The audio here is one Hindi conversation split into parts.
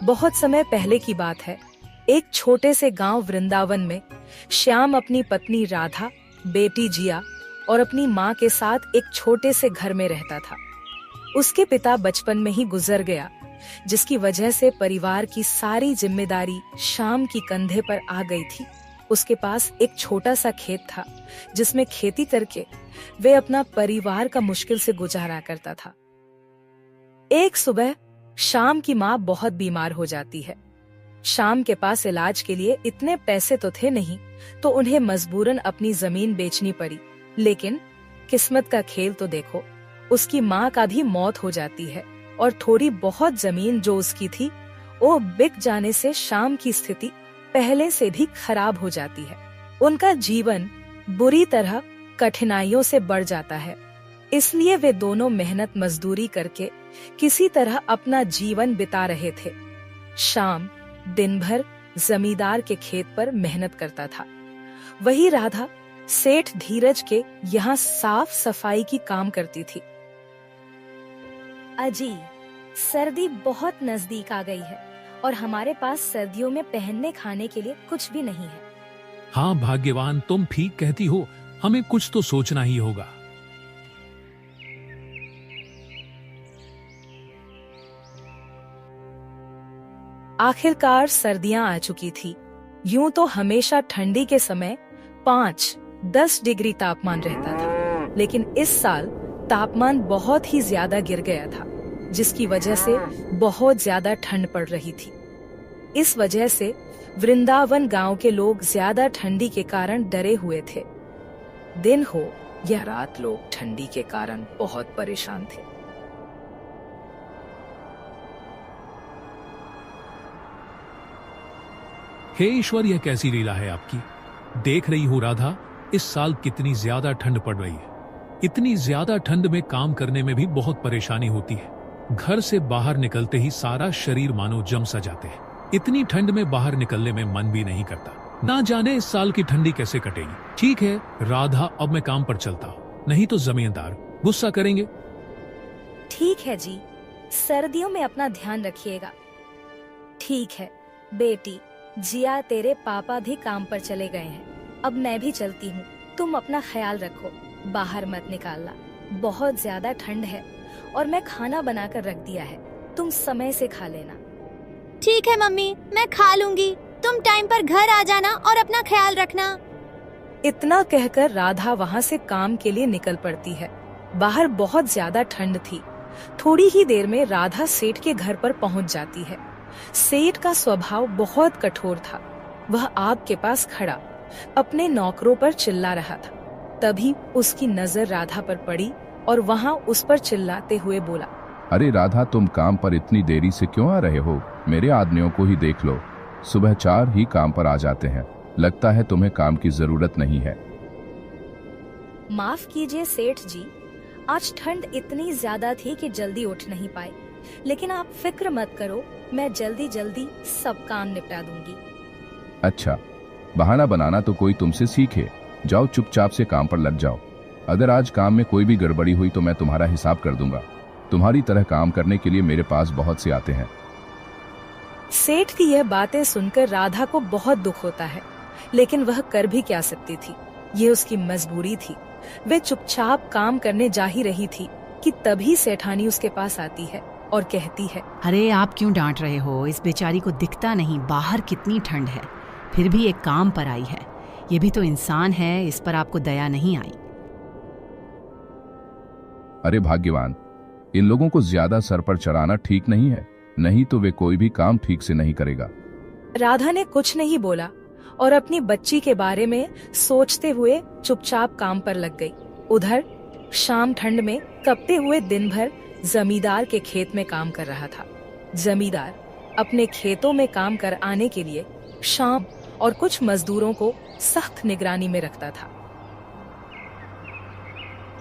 बहुत समय पहले की बात है। एक छोटे से गांव वृंदावन में श्याम अपनी पत्नी राधा, बेटी जिया और अपनी माँ के साथ एक छोटे से घर में रहता था। उसके पिता बचपन में ही गुजर गया, जिसकी वजह से परिवार की सारी जिम्मेदारी श्याम की कंधे पर आ गई थी। उसके पास एक छोटा सा खेत था, जिसमें खेती करके वे अपना परिवार का मुश्किल से गुजारा करता था। एक सुबह श्याम की माँ बहुत बीमार हो जाती है। श्याम के पास इलाज के लिए इतने पैसे तो थे नहीं, तो उन्हें मजबूरन अपनी जमीन बेचनी पड़ी। लेकिन किस्मत का खेल तो देखो, उसकी माँ का भी मौत हो जाती है और थोड़ी बहुत जमीन जो उसकी थी वो बिक जाने से श्याम की स्थिति पहले से भी खराब हो जाती है। उनका जीवन बुरी तरह कठिनाइयों से बढ़ जाता है। इसलिए वे दोनों मेहनत मजदूरी करके किसी तरह अपना जीवन बिता रहे थे। श्याम दिन भर जमींदार के खेत पर मेहनत करता था। वही राधा सेठ धीरज के यहाँ साफ सफाई की काम करती थी। अजी, सर्दी बहुत नजदीक आ गई है और हमारे पास सर्दियों में पहनने खाने के लिए कुछ भी नहीं है। हाँ भाग्यवान, तुम ठीक कहती हो, हमें कुछ तो सोचना ही होगा। आखिरकार सर्दियां आ चुकी थी। यूं तो हमेशा ठंडी के समय 5-10 डिग्री तापमान रहता था, लेकिन इस साल तापमान बहुत ही ज्यादा गिर गया था, जिसकी वजह से बहुत ज्यादा ठंड पड़ रही थी। इस वजह से वृंदावन गांव के लोग ज्यादा ठंडी के कारण डरे हुए थे। दिन हो या रात, लोग ठंडी के कारण बहुत परेशान थे। हे ईश्वर, यह कैसी लीला है आपकी। देख रही हो राधा, इस साल कितनी ज्यादा ठंड पड़ रही है। इतनी ज्यादा ठंड में काम करने में भी बहुत परेशानी होती है। घर से बाहर निकलते ही सारा शरीर मानो जम सा जाते हैं। इतनी ठंड में बाहर निकलने में मन भी नहीं करता। ना जाने इस साल की ठंडी कैसे कटेगी। ठीक है राधा, अब मैं काम पर चलता हूँ, नहीं तो जमींदार गुस्सा करेंगे। ठीक है जी, सर्दियों में अपना ध्यान रखिएगा। ठीक है बेटी, जिया तेरे पापा भी काम पर चले गए हैं, अब मैं भी चलती हूँ। तुम अपना ख्याल रखो, बाहर मत निकालना, बहुत ज्यादा ठंड है और मैं खाना बनाकर रख दिया है, तुम समय से खा लेना। ठीक है मम्मी, मैं खा लूंगी। तुम टाइम पर घर आ जाना और अपना ख्याल रखना। इतना कहकर राधा वहाँ से काम के लिए निकल पड़ती है। बाहर बहुत ज्यादा ठंड थी। थोड़ी ही देर में राधा सेठ के घर पर पहुँच जाती है। सेठ का स्वभाव बहुत कठोर था। वह आग के पास खड़ा अपने नौकरों पर चिल्ला रहा था। तभी उसकी नजर राधा पर पड़ी और वहाँ उस पर चिल्लाते हुए बोला, अरे राधा, तुम काम पर इतनी देरी से क्यों आ रहे हो? मेरे आदमियों को ही देख लो, सुबह 4 ही काम पर आ जाते हैं। लगता है तुम्हें काम की जरूरत नहीं है। माफ कीजिए सेठ जी, आज ठंड इतनी ज्यादा थी कि जल्दी उठ नहीं पाए, लेकिन आप फिक्र मत करो, मैं जल्दी जल्दी सब काम निपटा दूंगी। अच्छा, बहाना बनाना तो कोई तुमसे सीखे। जाओ चुपचाप से काम पर लग जाओ। अगर आज काम में कोई भी गड़बड़ी हुई तो मैं तुम्हारा हिसाब कर दूंगा। तुम्हारी तरह काम करने के लिए मेरे पास बहुत से आते हैं। सेठ की यह बातें सुनकर राधा को बहुत दुख होता है, लेकिन वह कर भी क्या सकती थी, ये उसकी मजबूरी थी। वे चुपचाप काम करने जा ही रही थी कि तभी सेठानी उसके पास आती है और कहती है, अरे आप क्यों डांट रहे हो? इस बेचारी को दिखता नहीं बाहर कितनी ठंड है, फिर भी एक काम पर आई है। ये भी तो इंसान है, इस पर आपको दया नहीं आई? अरे भाग्यवान, इन लोगों को ज्यादा सर पर चढ़ाना ठीक नहीं है, नहीं तो वे कोई भी काम ठीक से नहीं करेगा। राधा ने कुछ नहीं बोला और अपनी बच्ची के बारे में सोचते हुए चुपचाप काम पर लग गई। उधर शाम ठंड में कपते हुए दिन भर जमींदार के खेत में काम कर रहा था। जमींदार अपने खेतों में काम कर आने के लिए शाम और कुछ मजदूरों को सख्त निगरानी में रखता था।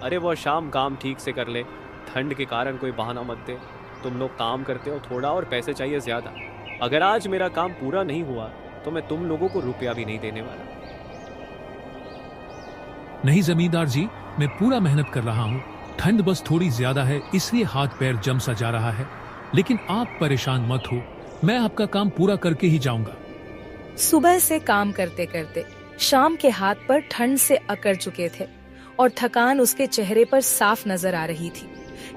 अरे वो शाम काम ठीक से कर ले, ठंड के कारण कोई बहाना मत दे। तुम लोग काम करते हो थोड़ा और पैसे चाहिए ज्यादा। अगर आज मेरा काम पूरा नहीं हुआ तो मैं तुम लोगों को रुपया भी नहीं देने वाला। नहीं जमींदार जी, मैं पूरा मेहनत कर रहा हूँ। ठंड बस थोड़ी ज्यादा है, इसलिए हाथ पैर जम सा जा रहा है। लेकिन आप परेशान मत हो, मैं आपका काम पूरा करके ही जाऊंगा। सुबह से काम करते करते शाम के हाथ पर ठंड से अकड़ चुके थे और थकान उसके चेहरे पर साफ नजर आ रही थी,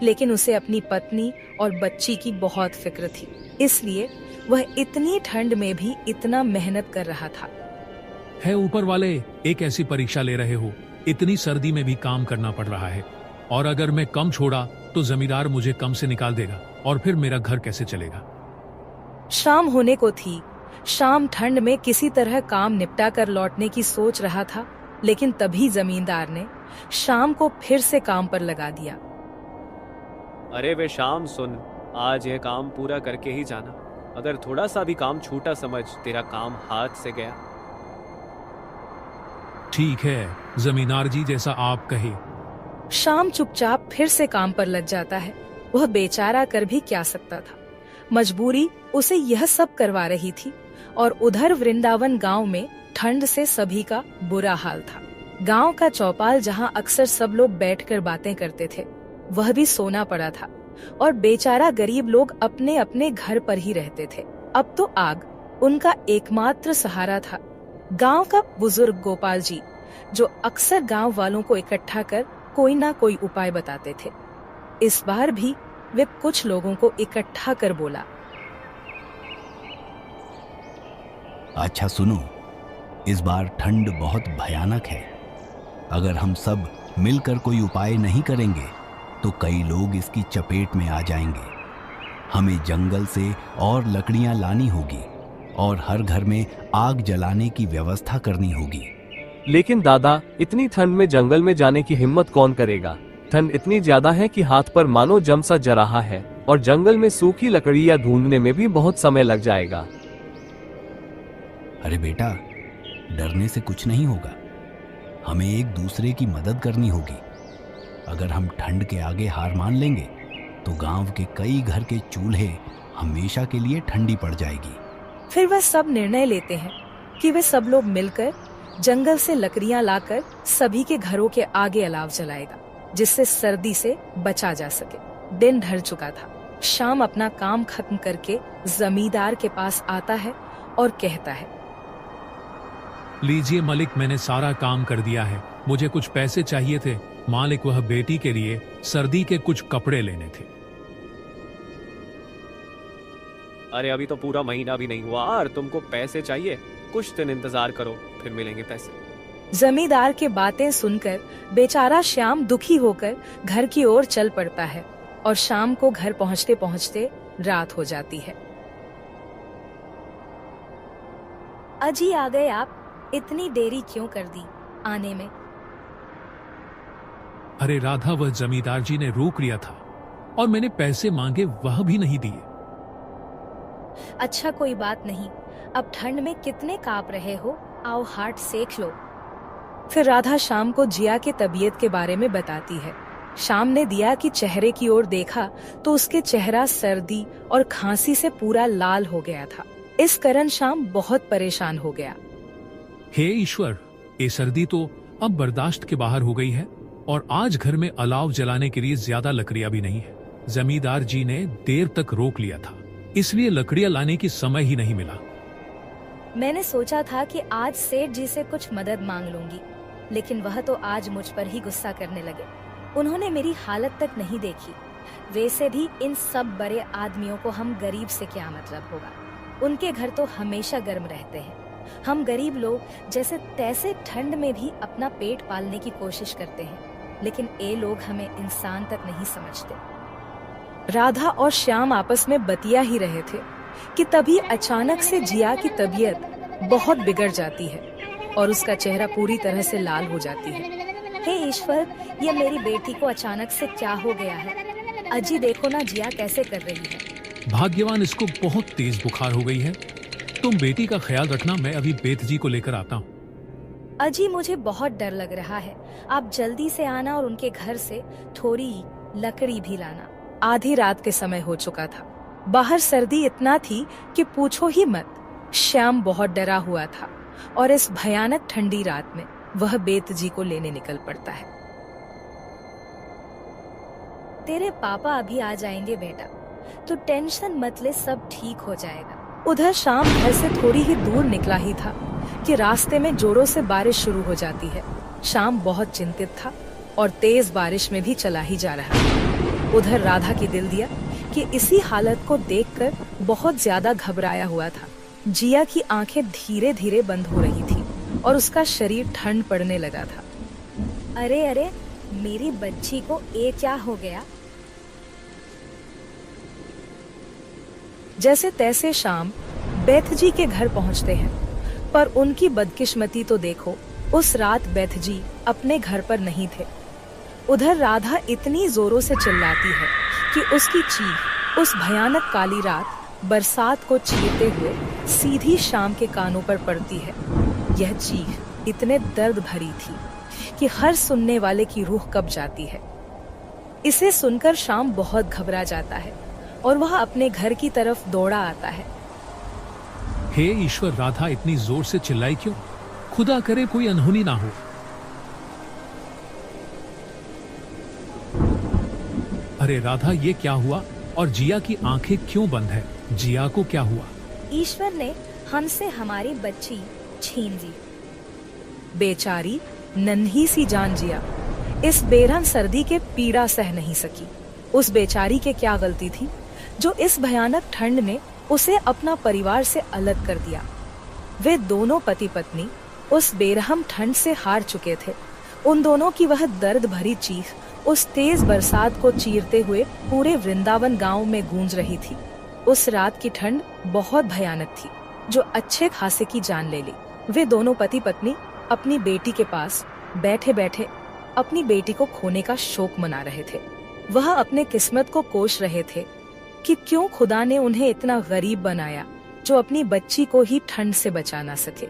लेकिन उसे अपनी पत्नी और बच्ची की बहुत फिक्र थी, इसलिए वह इतनी ठंड में भी इतना मेहनत कर रहा था। है ऊपर वाले, एक ऐसी परीक्षा ले रहे हो, इतनी सर्दी में भी काम करना पड़ रहा है, और अगर मैं कम छोड़ा तो जमींदार मुझे कम से निकाल देगा और फिर मेरा घर कैसे चलेगा। शाम होने को थी। शाम ठंड में किसी तरह काम निपटा कर लौटने की सोच रहा था, लेकिन तभी जमींदार ने शाम को फिर से काम पर लगा दिया। अरे वे शाम सुन, आज यह काम पूरा करके ही जाना। अगर थोड़ा सा भी काम छूटा समझ तेरा काम हाथ से गया। ठीक है जमींदार जी, जैसा आप कहे। शाम चुपचाप फिर से काम पर लग जाता है। वह बेचारा कर भी क्या सकता था, मजबूरी उसे यह सब करवा रही थी। और उधर वृंदावन गांव में ठंड से सभी का बुरा हाल था। गांव का चौपाल जहां अक्सर सब लोग बैठकर बातें करते थे, वह भी सोना पड़ा था और बेचारा गरीब लोग अपने अपने घर पर ही रहते थे। अब तो आग उनका एकमात्र सहारा था। गांव का बुजुर्ग गोपाल जी, जो अक्सर गांव वालों को इकट्ठा कर कोई ना कोई उपाय बताते थे, इस बार भी वे कुछ लोगों को इकट्ठा कर बोला, अच्छा सुनो, इस बार ठंड बहुत भयानक है। अगर हम सब मिलकर कोई उपाय नहीं करेंगे तो कई लोग इसकी चपेट में आ जाएंगे। हमें जंगल से और लकड़ियां लानी होगी और हर घर में आग जलाने की व्यवस्था करनी होगी। लेकिन दादा, इतनी ठंड में जंगल में जाने की हिम्मत कौन करेगा? ठंड इतनी ज्यादा है कि हाथ पर मानो जम सा जा रहा है, और जंगल में सूखी लकड़ियां ढूंढने में भी बहुत समय लग जाएगा। अरे बेटा, डरने से कुछ नहीं होगा। हमें एक दूसरे की मदद करनी होगी। अगर हम ठंड के आगे हार मान लेंगे तो गांव के कई घर के चूल्हे हमेशा के लिए ठंडी पड़ जाएगी। फिर वह सब निर्णय लेते हैं कि वे सब लोग मिलकर जंगल से लकड़ियां लाकर सभी के घरों के आगे अलाव जलाएगा, जिससे सर्दी से बचा जा सके। दिन ढल चुका था। शाम अपना काम खत्म करके जमींदार के पास आता है और कहता है, लीजिए मलिक, मैंने सारा काम कर दिया है। मुझे कुछ पैसे चाहिए थे। मालिक, वह बेटी के लिए सर्दी के कुछ कपड़े लेने थे। अरे अभी तो पूरा महीना भी नहीं हुआ और तुमको पैसे चाहिए? कुछ दिन इंतजार करो, फिर मिलेंगे पैसे। जमींदार के बातें सुनकर बेचारा श्याम दुखी होकर घर की ओर चल पड़ता है और शाम को घर पहुंचते पहुंचते रात हो जाती है। अजी आ गए आप? इतनी देरी क्यों कर दी आने में? अरे राधा, वह जमींदार जी ने रोक लिया था और मैंने पैसे मांगे, वह भी नहीं दिए। अच्छा कोई बात नहीं, अब ठंड में कितने कांप रहे हो, आओ हाथ सेक लो। फिर राधा शाम को जिया के तबीयत के बारे में बताती है। शाम ने दिया की चेहरे की ओर देखा तो उसके चेहरा सर्दी और खांसी से पूरा लाल हो गया था। इस कारण शाम बहुत परेशान हो गया। हे ईश्वर, ये सर्दी तो अब बर्दाश्त के बाहर हो गई है और आज घर में अलाव जलाने के लिए ज्यादा लकड़ियां भी नहीं है। जमींदार जी ने देर तक रोक लिया था, इसलिए लकड़ियां लाने की समय ही नहीं मिला। मैंने सोचा था कि आज सेठ जी से कुछ मदद मांग लूंगी, लेकिन वह तो आज मुझ पर ही गुस्सा करने लगे। उन्होंने मेरी हालत तक नहीं देखी। वैसे भी इन सब बड़े आदमियों को हम गरीब से क्या मतलब होगा? उनके घर तो हमेशा गर्म रहते हैं। हम गरीब लोग जैसे तैसे ठंड में भी अपना पेट पालने की कोशिश करते हैं, लेकिन ये लोग हमें इंसान तक नहीं समझते। राधा और श्याम आपस में बतिया ही रहे थे कि तभी अचानक से जिया की तबीयत बहुत बिगड़ जाती है और उसका चेहरा पूरी तरह से लाल हो जाती है। हे ईश्वर, ये मेरी बेटी को अचानक से क्या हो गया है? अजी देखो ना जिया कैसे कर रही है। भाग्यवान, इसको बहुत तेज बुखार हो गई है। तुम बेटी का ख्याल रखना, मैं अभी बेत जी को लेकर आता हूँ। अजी मुझे बहुत डर लग रहा है, आप जल्दी से आना और उनके घर से थोड़ी लकड़ी भी लाना। आधी रात के समय हो चुका था। बाहर सर्दी इतना थी कि पूछो ही मत। श्याम बहुत डरा हुआ था और इस भयानक ठंडी रात में वह बेत जी को लेने निकल पड़ता है। तेरे पापा अभी आ जाएंगे बेटा, तो टेंशन मत ले, सब ठीक हो जाएगा। उधर शाम घर से थोड़ी ही दूर निकला ही था कि रास्ते में जोरों से बारिश शुरू हो जाती है। शाम बहुत चिंतित था और तेज बारिश में भी चला ही जा रहा था। उधर राधा की दिल दिया कि इसी हालत को देखकर बहुत ज्यादा घबराया हुआ था। जिया की आंखें धीरे धीरे बंद हो रही थी और उसका शरीर ठंड पड़ने लगा था। अरे अरे, मेरी बच्ची को ये क्या हो गया? जैसे तैसे शाम बैथ जी के घर पहुंचते हैं, पर उनकी बदकिस्मती तो देखो, उस रात बैथ जी अपने घर पर नहीं थे। उधर राधा इतनी जोरों से चिल्लाती है कि उसकी चीख उस भयानक काली रात बरसात को चीरते हुए सीधी शाम के कानों पर पड़ती है। यह चीख इतने दर्द भरी थी कि हर सुनने वाले की रूह कब जाती है। इसे सुनकर शाम बहुत घबरा जाता है और वह अपने घर की तरफ दौड़ा आता है। हे ईश्वर, राधा इतनी जोर से चिल्लाई क्यों? खुदा करे कोई अनहोनी ना हो। अरे राधा, ये क्या हुआ? और जिया की आंखें क्यों बंद है? जिया को क्या हुआ? ईश्वर ने हमसे हमारी बच्ची छीन ली। बेचारी नन्ही सी जान जिया इस बेरहम सर्दी के पीड़ा सह नहीं सकी। उस बेचारी के क्या गलती थी जो इस भयानक ठंड ने उसे अपना परिवार से अलग कर दिया। वे दोनों पति पत्नी उस बेरहम ठंड से हार चुके थे। उन दोनों की वह दर्द भरी चीख उस तेज बरसात को चीरते हुए पूरे वृंदावन गांव में गूंज रही थी। उस रात की ठंड बहुत भयानक थी जो अच्छे खासे की जान ले ली। वे दोनों पति पत्नी अपनी बेटी के पास बैठे बैठे अपनी बेटी को खोने का शोक मना रहे थे। वह अपने किस्मत को कोस रहे थे कि क्यों खुदा ने उन्हें इतना गरीब बनाया जो अपनी बच्ची को ही ठंड से बचा ना सके।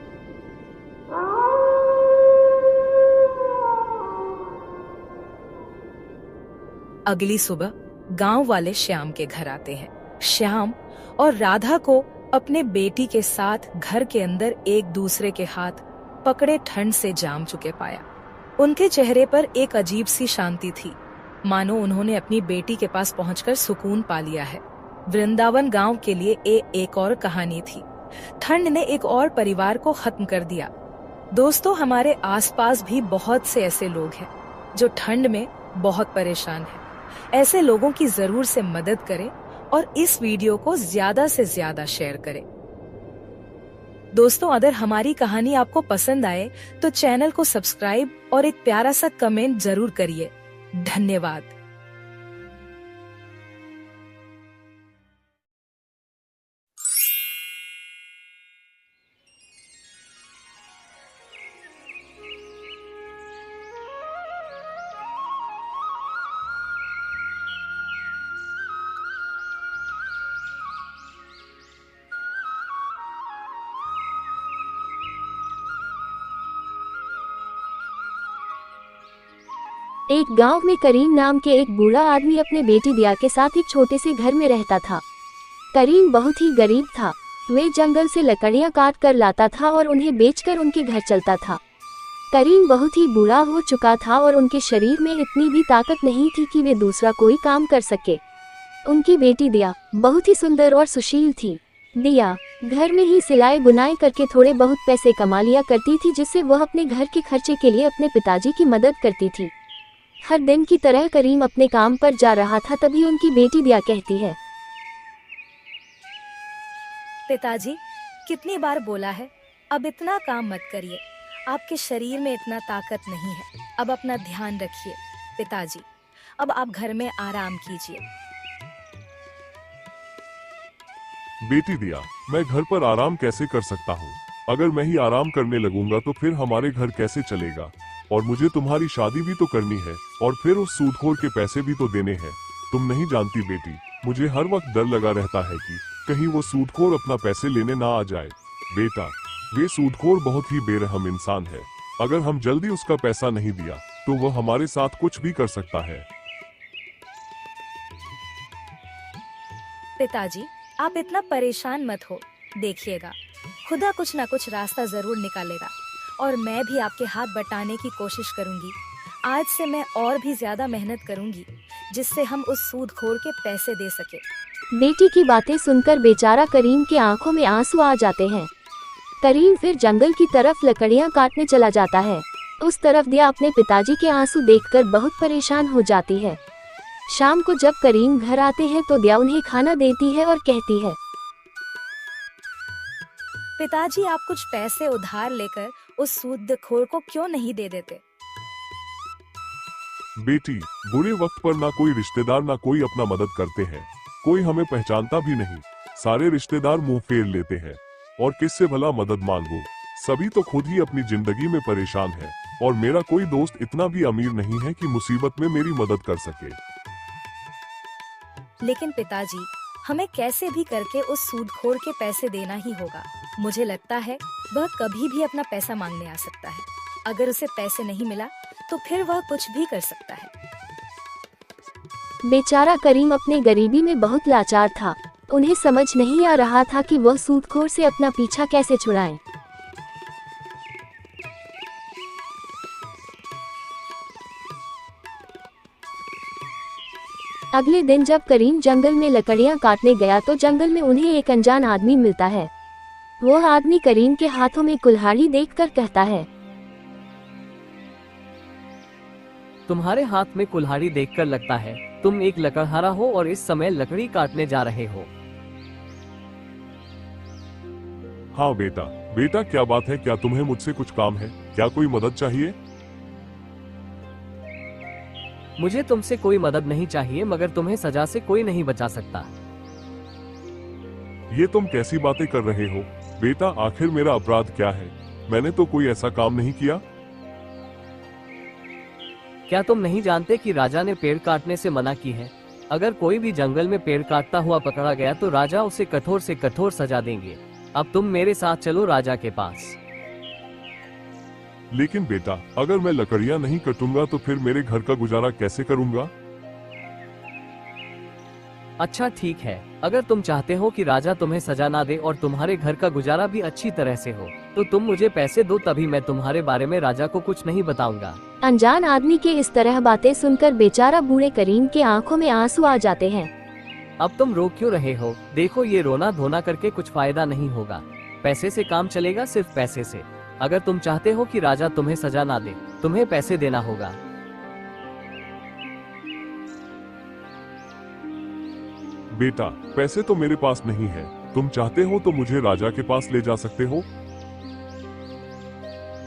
अगली सुबह गांव वाले श्याम के घर आते हैं। श्याम और राधा को अपने बेटी के साथ घर के अंदर एक दूसरे के हाथ पकड़े ठंड से जाम चुके पाया। उनके चेहरे पर एक अजीब सी शांति थी, मानो उन्होंने अपनी बेटी के पास पहुंचकर सुकून पा लिया है। वृंदावन गांव के लिए एक और कहानी थी। ठंड ने एक और परिवार को खत्म कर दिया। दोस्तों, हमारे आसपास भी बहुत से ऐसे लोग हैं जो ठंड में बहुत परेशान हैं। ऐसे लोगों की जरूर से मदद करें और इस वीडियो को ज्यादा से ज्यादा शेयर करें। दोस्तों, अगर हमारी कहानी आपको पसंद आए तो चैनल को सब्सक्राइब और एक प्यारा सा कमेंट जरूर करिए। धन्यवाद। एक गांव में करीम नाम के एक बूढ़ा आदमी अपने बेटी दिया के साथ एक छोटे से घर में रहता था। करीम बहुत ही गरीब था। वे जंगल से लकड़ियां काट कर लाता था और उन्हें बेचकर उनके घर चलता था। करीम बहुत ही बूढ़ा हो चुका था और उनके शरीर में इतनी भी ताकत नहीं थी कि वे दूसरा कोई काम कर सके। उनकी बेटी दिया बहुत ही सुंदर और सुशील थी। दिया घर में ही सिलाई बुनाई करके थोड़े बहुत पैसे कमा लिया करती थी, जिससे वह अपने घर के खर्चे के लिए अपने पिताजी की मदद करती थी। हर दिन की तरह करीम अपने काम पर जा रहा था, तभी उनकी बेटी दिया कहती है, पिताजी, कितनी बार बोला है अब इतना काम मत करिए, आपके शरीर में इतना ताकत नहीं है, अब अपना ध्यान रखिए। पिताजी, अब आप घर में आराम कीजिए। बेटी दिया, मैं घर पर आराम कैसे कर सकता हूँ? अगर मैं ही आराम करने लगूंगा तो फिर हमारे घर कैसे चलेगा? और मुझे तुम्हारी शादी भी तो करनी है और फिर उस सूदखोर के पैसे भी तो देने हैं। तुम नहीं जानती बेटी, मुझे हर वक्त डर लगा रहता है कि कहीं वो सूदखोर अपना पैसे लेने ना आ जाए। बेटा, वे सूदखोर बहुत ही बेरहम इंसान है। अगर हम जल्दी उसका पैसा नहीं दिया तो वो हमारे साथ कुछ भी कर सकता है। पिताजी, आप इतना परेशान मत हो, देखिएगा खुदा कुछ ना कुछ रास्ता जरूर निकालेगा और मैं भी आपके हाथ बटाने की कोशिश करूंगी। आज से मैं और भी ज्यादा मेहनत करूंगी जिससे हम उस सूदखोर के पैसे दे सके। बेटी की बातें सुनकर बेचारा करीम के आंखों में आंसू आ जाते हैं। करीम फिर जंगल की तरफ लकड़ियां काटने चला जाता है। उस तरफ दिया अपने पिताजी के आंसू देखकर बहुत परेशान हो जाती है। शाम को जब करीम घर आते हैं तो दिया उन्हें खाना देती है और कहती है, पिताजी आप कुछ पैसे उधार लेकर उस सूदखोर को क्यों नहीं दे देते? बेटी, बुरे वक्त पर ना कोई रिश्तेदार ना कोई अपना मदद करते हैं। कोई हमें पहचानता भी नहीं। सारे रिश्तेदार मुंह फेर लेते हैं और किससे भला मदद मांगू। सभी तो खुद ही अपनी जिंदगी में परेशान है और मेरा कोई दोस्त इतना भी अमीर नहीं है कि मुसीबत में मेरी मदद कर सके। लेकिन पिताजी, हमें कैसे भी करके उस सूदखोर के पैसे देना ही होगा। मुझे लगता है वह कभी भी अपना पैसा मांगने आ सकता है। अगर उसे पैसे नहीं मिला तो फिर वह कुछ भी कर सकता है। बेचारा करीम अपने गरीबी में बहुत लाचार था। उन्हें समझ नहीं आ रहा था कि वह सूदखोर से अपना पीछा कैसे छुड़ाएं। अगले दिन जब करीम जंगल में लकड़ियां काटने गया तो जंगल में उन्हें एक अनजान आदमी मिलता है। वह आदमी करीम के हाथों में कुल्हाड़ी देखकर कहता है, तुम्हारे हाथ में कुल्हाड़ी देखकर लगता है तुम एक लकड़हारा हो और इस समय लकड़ी काटने जा रहे हो। हाँ बेटा, बेटा क्या बात है? क्या तुम्हें मुझसे कुछ काम है? क्या कोई मदद चाहिए? मुझे तुमसे कोई मदद नहीं चाहिए, मगर तुम्हें सजा से कोई नहीं बचा सकता। ये तुम कैसी बातें कर रहे हो? बेटा, आखिर मेरा अपराध क्या है? मैंने तो कोई ऐसा काम नहीं किया। क्या तुम नहीं जानते कि राजा ने पेड़ काटने से मना की है? अगर कोई भी जंगल में पेड़ काटता हुआ पकड़ा गया तो राजा उसे कठोर से कठोर सजा देंगे। अब तुम मेरे साथ चलो राजा के पास। लेकिन बेटा, अगर मैं लकड़ियां नहीं कटूंगा तो फिर मेरे घर का गुजारा कैसे करूंगा? अच्छा ठीक है, अगर तुम चाहते हो कि राजा तुम्हें सजा ना दे और तुम्हारे घर का गुजारा भी अच्छी तरह से हो तो तुम मुझे पैसे दो, तभी मैं तुम्हारे बारे में राजा को कुछ नहीं बताऊंगा। अनजान आदमी के इस तरह बातें सुनकर बेचारा बूढ़े करीम के आंखों में आंसू आ जाते हैं। अब तुम रो क्यों रहे हो? देखो, ये रोना धोना करके कुछ फायदा नहीं होगा। पैसे से काम चलेगा, सिर्फ पैसे से। अगर तुम चाहते हो कि राजा तुम्हें सजा ना दे, तुम्हें पैसे देना होगा। बेटा, पैसे तो मेरे पास नहीं है। तुम चाहते हो तो मुझे राजा के पास ले जा सकते हो।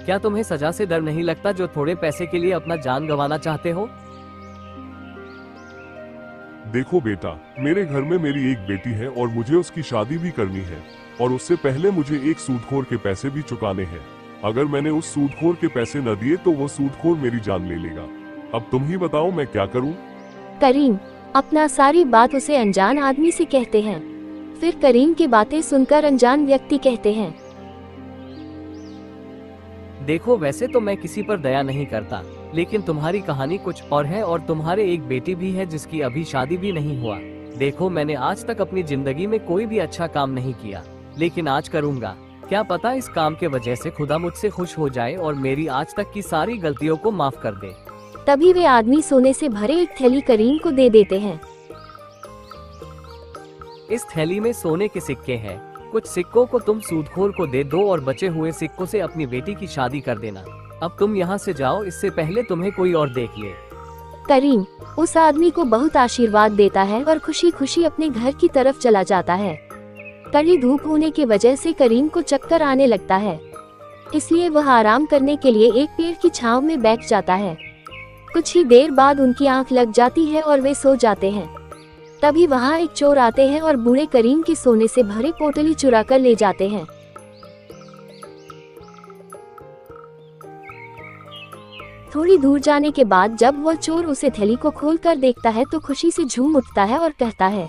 क्या तुम्हें सजा से डर नहीं लगता जो थोड़े पैसे के लिए अपना जान गंवाना चाहते हो? देखो बेटा, मेरे घर में मेरी एक बेटी है और मुझे उसकी शादी भी करनी है और उससे पहले मुझे एक सूदखोर के पैसे भी चुकाने हैं। अगर मैंने उस सूदखोर के पैसे न दिए तो वो सूदखोर मेरी जान ले लेगा। अब तुम ही बताओ मैं क्या करूं? करीम अपना सारी बात उसे अनजान आदमी से कहते हैं। फिर करीम की बातें सुनकर अनजान व्यक्ति कहते हैं, देखो, वैसे तो मैं किसी पर दया नहीं करता, लेकिन तुम्हारी कहानी कुछ और है और तुम्हारे एक बेटी भी है जिसकी अभी शादी भी नहीं हुआ। देखो, मैंने आज तक अपनी जिंदगी में कोई भी अच्छा काम नहीं किया, लेकिन आज करूंगा। क्या पता इस काम के वजह से खुदा मुझसे खुश हो जाए और मेरी आज तक की सारी गलतियों को माफ कर दे। तभी वे आदमी सोने से भरे एक थैली करीम को दे देते हैं। इस थैली में सोने के सिक्के हैं। कुछ सिक्कों को तुम सूदखोर को दे दो और बचे हुए सिक्कों से अपनी बेटी की शादी कर देना। अब तुम यहाँ से जाओ, इससे पहले तुम्हें कोई और देख ले। करीम उस आदमी को बहुत आशीर्वाद देता है और खुशी खुशी अपने घर की तरफ चला जाता है। कड़ी धूप होने की वजह से करीम को चक्कर आने लगता है, इसलिए वह आराम करने के लिए एक पेड़ की छांव में बैठ जाता है। कुछ ही देर बाद उनकी आंख लग जाती है और वे सो जाते हैं। तभी वहाँ एक चोर आते हैं और बूढ़े करीम की सोने से भरे पोटली चुरा कर ले जाते हैं। थोड़ी दूर जाने के बाद जब वह चोर उसे थैली को खोलकर देखता है तो खुशी से झूम उठता है और कहता है,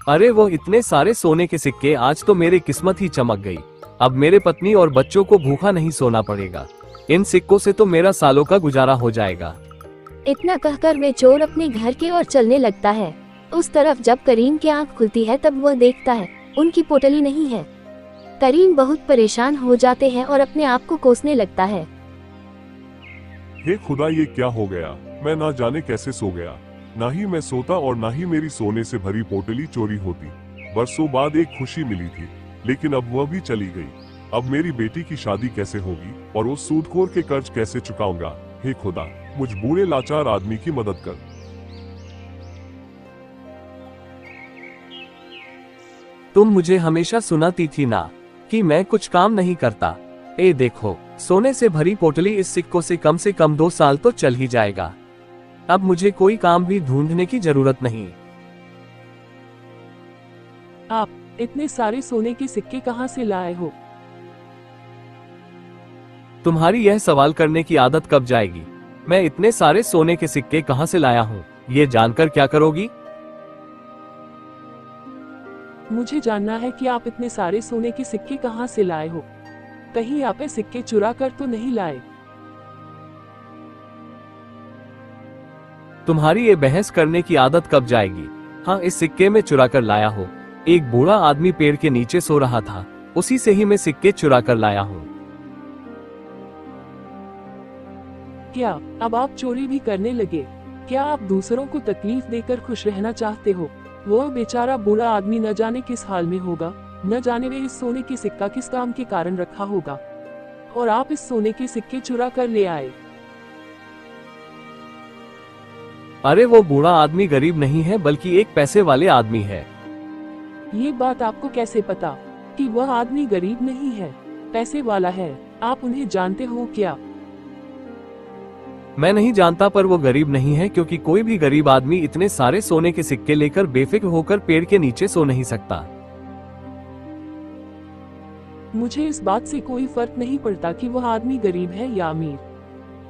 अरे वो इतने सारे सोने के सिक्के, आज तो मेरी किस्मत ही चमक गई। अब मेरे पत्नी और बच्चों को भूखा नहीं सोना पड़ेगा। इन सिक्कों से तो मेरा सालों का गुजारा हो जाएगा। इतना कहकर वे चोर अपने घर की ओर चलने लगता है। उस तरफ जब करीम की आंख खुलती है तब वह देखता है उनकी पोटली नहीं है। करीम बहुत परेशान हो जाते हैं और अपने आप को कोसने लगता है। हे खुदा, ये क्या हो गया? मैं ना जाने कैसे सो गया। ना ही मैं सोता और ना ही मेरी सोने से भरी पोटली चोरी होती। बरसों बाद एक खुशी मिली थी, लेकिन अब वह भी चली गई। अब मेरी बेटी की शादी कैसे होगी और उस सूदखोर के कर्ज कैसे चुकाऊंगा? हे खुदा, मुझ बूढ़े लाचार आदमी की मदद कर। तुम मुझे हमेशा सुनाती थी ना कि मैं कुछ काम नहीं करता। ए देखो, सोने से भरी पोटली इस सिक्कों से कम 2 साल तो चल ही जाएगा। अब मुझे कोई काम भी ढूंढने की जरूरत नहीं। आप इतने सारे सोने के सिक्के कहाँ से लाए हो? तुम्हारी यह सवाल करने की आदत कब जाएगी? मैं इतने सारे सोने के सिक्के कहाँ से लाया हूँ, ये जानकर क्या करोगी? मुझे जानना है कि आप इतने सारे सोने के सिक्के कहाँ से लाए हो। कहीं आप ये सिक्के चुरा कर तो नहीं लाए? तुम्हारी ये बहस करने की आदत कब जाएगी? हाँ, इस सिक्के में चुरा कर लाया हो। एक बूढ़ा आदमी पेड़ के नीचे सो रहा था, उसी से ही मैं सिक्के चुरा कर लाया हूँ। क्या अब आप चोरी भी करने लगे? क्या आप दूसरों को तकलीफ देकर खुश रहना चाहते हो? वो बेचारा बूढ़ा आदमी न जाने किस हाल में होगा, न जाने वे इस सोने के सिक्का किस काम के कारण रखा होगा, और आप इस सोने के सिक्के चुरा कर ले आए। अरे वो बूढ़ा आदमी गरीब नहीं है, बल्कि एक पैसे वाले आदमी है। ये बात आपको कैसे पता कि वह आदमी गरीब नहीं है, पैसे वाला है? आप उन्हें जानते हो क्या? मैं नहीं जानता, पर वो गरीब नहीं है, क्योंकि कोई भी गरीब आदमी इतने सारे सोने के सिक्के लेकर बेफिक्र होकर पेड़ के नीचे सो नहीं सकता। मुझे इस बात से कोई फर्क नहीं पड़ता कि वह आदमी गरीब है या अमीर।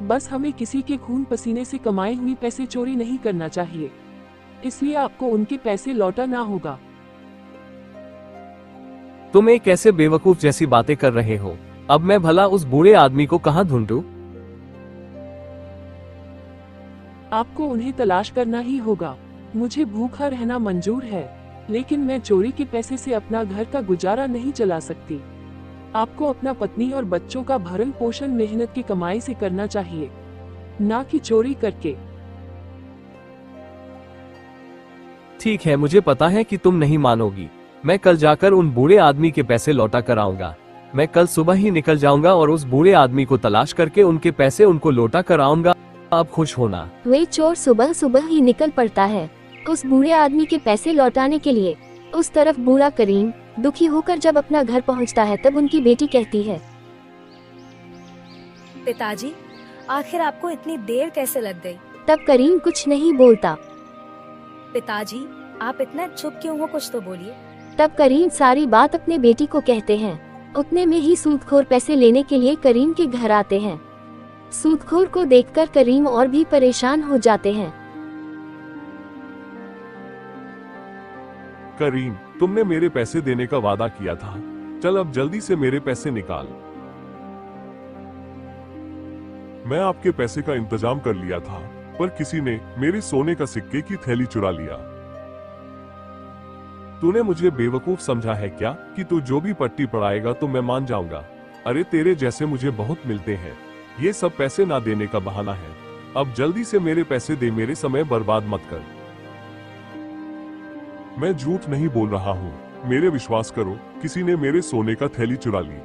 बस हमें किसी के खून पसीने से कमाए हुए पैसे चोरी नहीं करना चाहिए, इसलिए आपको उनके पैसे लौटाना होगा। तुम एक ऐसे बेवकूफ जैसी बातें कर रहे हो। अब मैं भला उस बूढ़े आदमी को कहाँ ढूंढूं? आपको उन्हें तलाश करना ही होगा। मुझे भूखा रहना मंजूर है, लेकिन मैं चोरी के पैसे से अपना घर का गुजारा नहीं चला सकती। आपको अपना पत्नी और बच्चों का भरण पोषण मेहनत की कमाई से करना चाहिए, ना कि चोरी करके। ठीक है, मुझे पता है कि तुम नहीं मानोगी। मैं कल जाकर उन बूढ़े आदमी के पैसे लौटा कर आऊंगा। मैं कल सुबह ही निकल जाऊंगा और उस बूढ़े आदमी को तलाश करके उनके पैसे उनको लौटा कर आऊंगा। आप खुश होना। वे चोर सुबह सुबह ही निकल पड़ता है उस बूढ़े आदमी के पैसे लौटाने के लिए। उस तरफ बूढ़ा करीम दुखी होकर जब अपना घर पहुंचता है, तब उनकी बेटी कहती है, पिताजी, आखिर आपको इतनी देर कैसे लग गई? तब करीम कुछ नहीं बोलता। पिताजी, आप इतना चुप क्यों हो? कुछ तो बोलिए। तब करीम सारी बात अपने बेटी को कहते हैं। उतने में ही सूदखोर पैसे लेने के लिए करीम के घर आते हैं। सूदखोर को देखकर करीम और भी परेशान हो जाते हैं। करीम, तुमने मेरे पैसे देने का वादा किया था, चल अब जल्दी से मेरे पैसे निकाल। मैं आपके पैसे का इंतजाम कर लिया था, पर किसी ने मेरे सोने का सिक्के की थैली चुरा लिया। तूने मुझे बेवकूफ समझा है क्या कि तू जो भी पट्टी पढ़ाएगा तो मैं मान जाऊंगा? अरे तेरे जैसे मुझे बहुत मिलते हैं, ये सब पैसे ना देने का बहाना है। अब जल्दी से मेरे पैसे दे, मेरे समय बर्बाद मत कर। मैं झूठ नहीं बोल रहा हूँ, मेरे विश्वास करो, किसी ने मेरे सोने का थैली चुरा ली।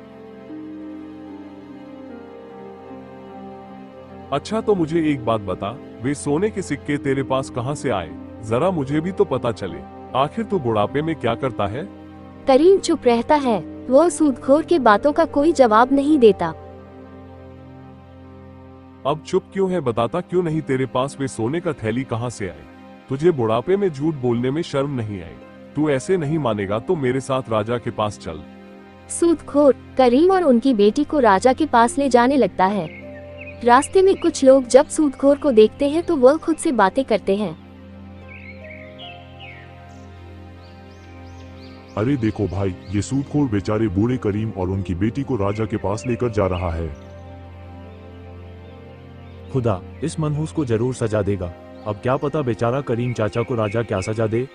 अच्छा तो मुझे एक बात बता, वे सोने के सिक्के तेरे पास कहाँ से आए? जरा मुझे भी तो पता चले। आखिर तू बुढ़ापे में क्या करता है? करीम चुप रहता है। वो सूदखोर के बातों का कोई जवाब नहीं देता। अब चुप क्यों है? बताता क्यों नहीं? तेरे पास वे सोने का थैली कहाँ से आए? तुझे बुढ़ापे में झूठ बोलने में शर्म नहीं आई? तू ऐसे नहीं मानेगा तो मेरे साथ राजा के पास चल। सूदखोर करीम और उनकी बेटी को राजा के पास ले जाने लगता है। रास्ते में कुछ लोग जब सूदखोर को देखते हैं तो वह खुद से बातें करते हैं। अरे देखो भाई, ये सूदखोर बेचारे बूढ़े करीम और उनकी बेटी को राजा के पास लेकर जा रहा है। खुदा इस मनहूस को जरूर सजा देगा। अब क्या पता बेचारा करीम चाचा को राजा क्या सजा दे।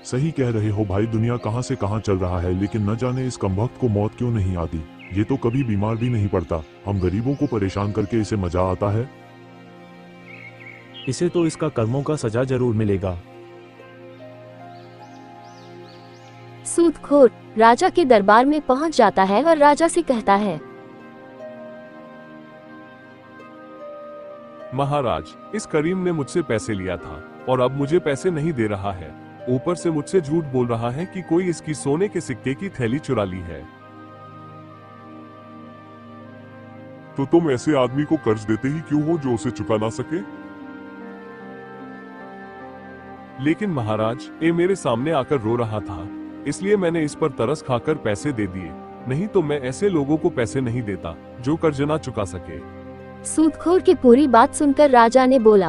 सही कह रहे हो भाई, दुनिया कहां से कहां चल रहा है, लेकिन न जाने इस कमबख्त को मौत क्यों नहीं आती। ये तो कभी बीमार भी नहीं पड़ता, हम गरीबों को परेशान करके इसे मजा आता है। इसे तो इसका कर्मों का सजा जरूर मिलेगा। सूदखोर राजा के दरबार में पहुंच जाता है और राजा से कहता है, महाराज, इस करीम ने मुझसे पैसे लिया था और अब मुझे पैसे नहीं दे रहा है। ऊपर से मुझसे झूठ बोल रहा है कि कोई इसकी सोने के सिक्के की थैली चुरा ली है। तो तुम ऐसे आदमी को कर्ज देते ही क्यों हो जो उसे चुका ना सके? लेकिन महाराज, ये मेरे सामने आकर रो रहा था, इसलिए मैंने इस पर तरस खाकर पैसे दे दिए। नहीं तो मैं ऐसे लोगों को पैसे नहीं देता जो कर्ज ना चुका सके। सूदखोर की पूरी बात सुनकर राजा ने बोला,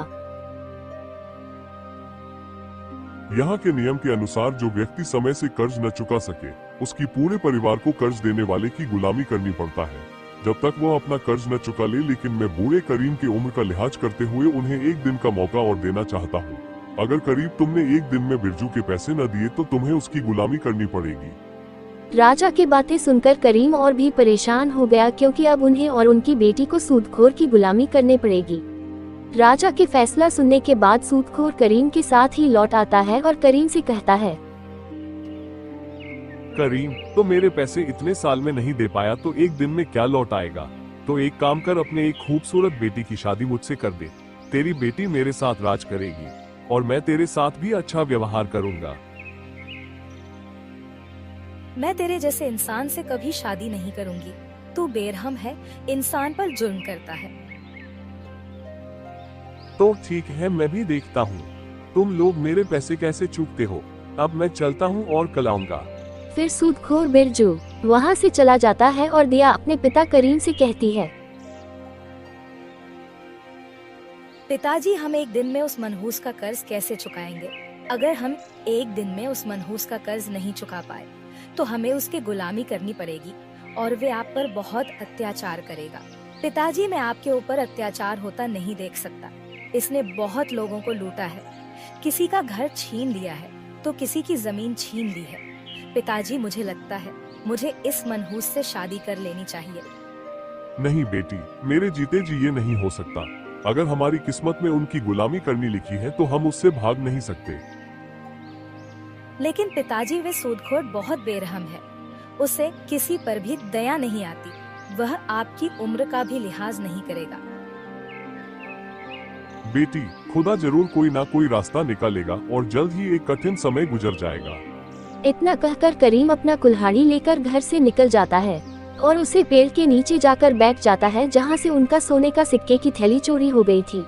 यहाँ के नियम के अनुसार जो व्यक्ति समय से कर्ज न चुका सके, उसकी पूरे परिवार को कर्ज देने वाले की गुलामी करनी पड़ता है, जब तक वो अपना कर्ज न चुका ले। लेकिन मैं बूढ़े करीम की उम्र का लिहाज करते हुए उन्हें एक दिन का मौका और देना चाहता हूँ। अगर करीब तुमने एक दिन में बिरजू के पैसे न दिए तो तुम्हें उसकी गुलामी करनी पड़ेगी। राजा की बातें सुनकर करीम और भी परेशान हो गया, क्योंकि अब उन्हें और उनकी बेटी को सूदखोर की गुलामी करनी पड़ेगी। राजा के फैसला सुनने के बाद सूदखोर करीम के साथ ही लौट आता है और करीम से कहता है, करीम, तो मेरे पैसे इतने साल में नहीं दे पाया तो एक दिन में क्या लौट आएगा? तो एक काम कर, अपने एक खूबसूरत बेटी की शादी मुझसे कर दे। तेरी बेटी मेरे साथ राज करेगी और मैं तेरे साथ भी अच्छा व्यवहार करूंगा। मैं तेरे जैसे इंसान से कभी शादी नहीं करूंगी। तू बेरहम है, इंसान पर जुल्म करता है। तो ठीक है, मैं भी देखता हूँ तुम लोग मेरे पैसे कैसे चूकते हो। अब मैं चलता हूँ और कल आऊंगा। फिर सूदखोर बिरजू वहाँ से चला जाता है और दिया अपने पिता करीम से कहती है, पिताजी, हम एक दिन में उस मनहूस का कर्ज कैसे चुकाएंगे? अगर हम एक दिन में उस मनहूस का कर्ज नहीं चुका पाए तो हमें उसकी गुलामी करनी पड़ेगी और वे आप पर बहुत अत्याचार करेगा। पिताजी, मैं आपके ऊपर अत्याचार होता नहीं देख सकता। इसने बहुत लोगों को लूटा है, किसी का घर छीन लिया है तो किसी की जमीन छीन ली है। पिताजी, मुझे लगता है मुझे इस मनहूस से शादी कर लेनी चाहिए। नहीं बेटी, मेरे जीते जी ये नहीं हो सकता। अगर हमारी किस्मत में उनकी गुलामी करनी लिखी है तो हम उससे भाग नहीं सकते। लेकिन पिताजी, वे सूदखोर बहुत बेरहम है। उसे किसी पर भी दया नहीं आती। वह आपकी उम्र का भी लिहाज नहीं करेगा। बेटी, खुदा जरूर कोई ना कोई रास्ता निकालेगा और जल्द ही एक कठिन समय गुजर जाएगा। इतना कहकर करीम अपना कुल्हाड़ी लेकर घर से निकल जाता है और उसे पेड़ के नीचे जाकर बैठ जाता है, जहाँ से उनका सोने का सिक्के की थैली चोरी हो गई थी।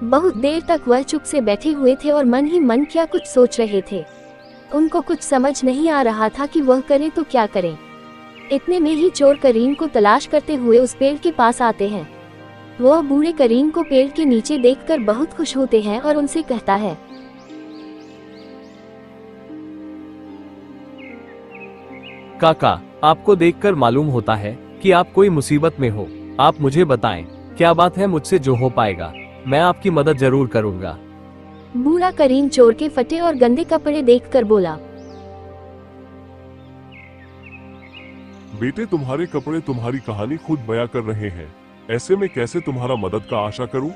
बहुत देर तक वह चुप से बैठे हुए थे और मन ही मन क्या कुछ सोच रहे थे। उनको कुछ समझ नहीं आ रहा था कि वह करें तो क्या करें। इतने में ही चोर करीम को तलाश करते हुए उस पेड़ के पास आते हैं। वह बूढ़े करीम को पेड़ के नीचे देखकर बहुत खुश होते हैं और उनसे कहता है, काका, आपको देखकर मालूम होता है कि आप कोई मुसीबत में हो। आप मुझे बताएं, क्या बात है? मुझसे जो हो पाएगा मैं आपकी मदद जरूर करूंगा। बूढ़ा करीम चोर के फटे और गंदे कपड़े देखकर बोला, बेटे, तुम्हारे कपड़े तुम्हारी कहानी खुद बयां कर रहे हैं। ऐसे में कैसे तुम्हारा मदद का आशा करूं?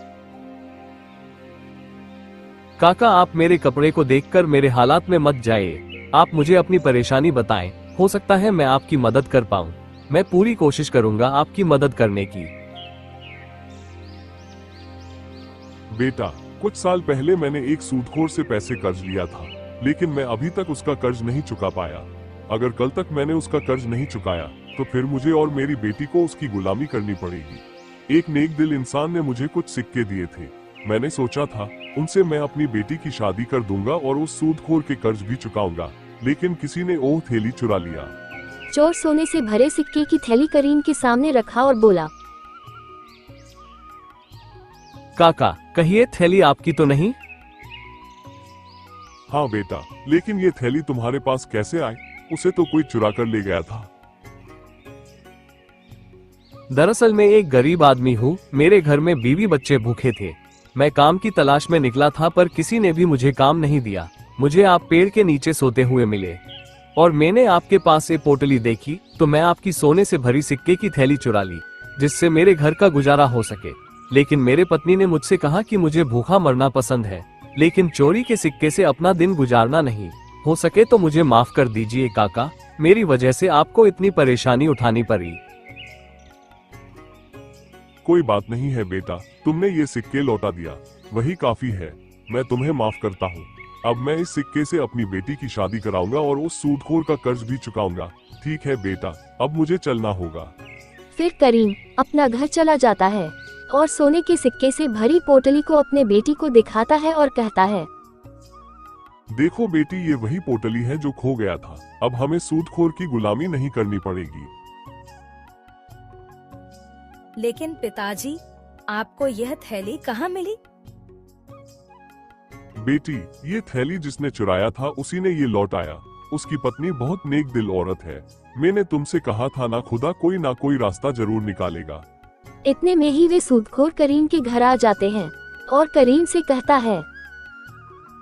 काका, आप मेरे कपड़े को देखकर मेरे हालात में मत जाइए। आप मुझे अपनी परेशानी बताएं, हो सकता है मैं आपकी मदद कर पाऊं। मैं पूरी कोशिश करूंगा आपकी मदद करने की। बेटा, कुछ साल पहले मैंने एक सूदखोर से पैसे कर्ज लिया था, लेकिन मैं अभी तक उसका कर्ज नहीं चुका पाया। अगर कल तक मैंने उसका कर्ज नहीं चुकाया तो फिर मुझे और मेरी बेटी को उसकी गुलामी करनी पड़ेगी। एक नेक दिल इंसान ने मुझे कुछ सिक्के दिए थे। मैंने सोचा था उनसे मैं अपनी बेटी की शादी कर दूंगा और उस सूदखोर के कर्ज भी चुकाऊंगा, लेकिन किसी ने वो थैली चुरा लिया। चोर सोने से भरे सिक्के की थैली करीम के सामने रखा और बोला, काका, कहिए थैली आपकी तो नहीं? हाँ बेटा, लेकिन ये थैली तुम्हारे पास कैसे आई? उसे तो कोई चुरा कर ले गया था। दरअसल मैं एक गरीब आदमी हूँ। मेरे घर में बीवी बच्चे भूखे थे। मैं काम की तलाश में निकला था पर किसी ने भी मुझे काम नहीं दिया। मुझे आप पेड़ के नीचे सोते हुए मिले और मैंने आपके पास एक पोटली देखी तो मैं आपकी सोने से भरी सिक्के की थैली चुरा ली, जिससे मेरे घर का गुजारा हो सके। लेकिन मेरे पत्नी ने मुझसे कहा कि मुझे भूखा मरना पसंद है, लेकिन चोरी के सिक्के से अपना दिन गुजारना नहीं। हो सके तो मुझे माफ कर दीजिए काका, मेरी वजह से आपको इतनी परेशानी उठानी पड़ी। कोई बात नहीं है बेटा, तुमने ये सिक्के लौटा दिया, वही काफी है। मैं तुम्हें माफ करता हूँ। अब मैं इस सिक्के से अपनी बेटी की शादी कराऊंगा और उस सूदखोर का कर्ज भी चुकाऊंगा। ठीक है बेटा, अब मुझे चलना होगा। फिर करीम अपना घर चला जाता है और सोने के सिक्के से भरी पोटली को अपने बेटी को दिखाता है और कहता है, देखो बेटी, ये वही पोटली है जो खो गया था। अब हमें सूदखोर की गुलामी नहीं करनी पड़ेगी। लेकिन पिताजी, आपको यह थैली कहाँ मिली? बेटी, ये थैली जिसने चुराया था उसी ने ये लौटाया। उसकी पत्नी बहुत नेक दिल औरत है। मैंने तुमसे कहा था ना, खुदा कोई ना कोई रास्ता जरूर निकालेगा। इतने में ही वे सूदखोर करीम के घर आ जाते हैं और करीम से कहता है,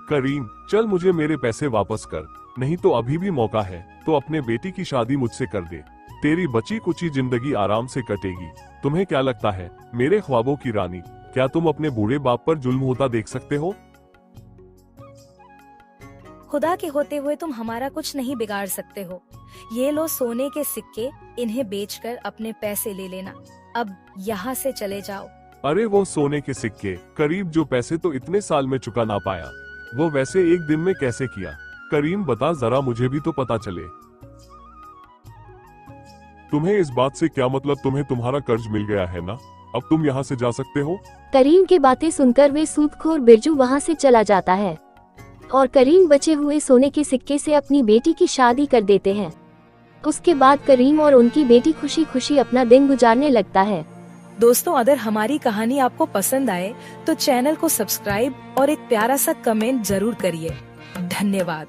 करीम, चल मुझे मेरे पैसे वापस कर, नहीं तो अभी भी मौका है तो अपने बेटी की शादी मुझसे कर दे। तेरी बची कुची जिंदगी आराम से कटेगी। तुम्हें क्या लगता है मेरे ख्वाबों की रानी, क्या तुम अपने बूढ़े बाप पर जुल्म होता देख सकते हो? खुदा के होते हुए तुम हमारा कुछ नहीं बिगाड़ सकते हो। ये लो सोने के सिक्के, इन्हें बेचकर अपने पैसे ले लेना। अब यहाँ से चले जाओ। अरे वो सोने के सिक्के, करीब जो पैसे तो इतने साल में चुका ना पाया, वो वैसे एक दिन में कैसे किया? करीम बता जरा, मुझे भी तो पता चले। तुम्हें इस बात से क्या मतलब? तुम्हें तुम्हारा कर्ज मिल गया है ना, अब तुम यहाँ से जा सकते हो। करीम की बातें सुनकर वे सूदखोर बिरजू वहाँ से चला जाता है और करीम बचे हुए सोने के सिक्के से अपनी बेटी की शादी कर देते हैं। उसके बाद करीम और उनकी बेटी खुशी खुशी अपना दिन गुजारने लगता है। दोस्तों, अगर हमारी कहानी आपको पसंद आए तो चैनल को सब्सक्राइब और एक प्यारा सा कमेंट जरूर करिए। धन्यवाद।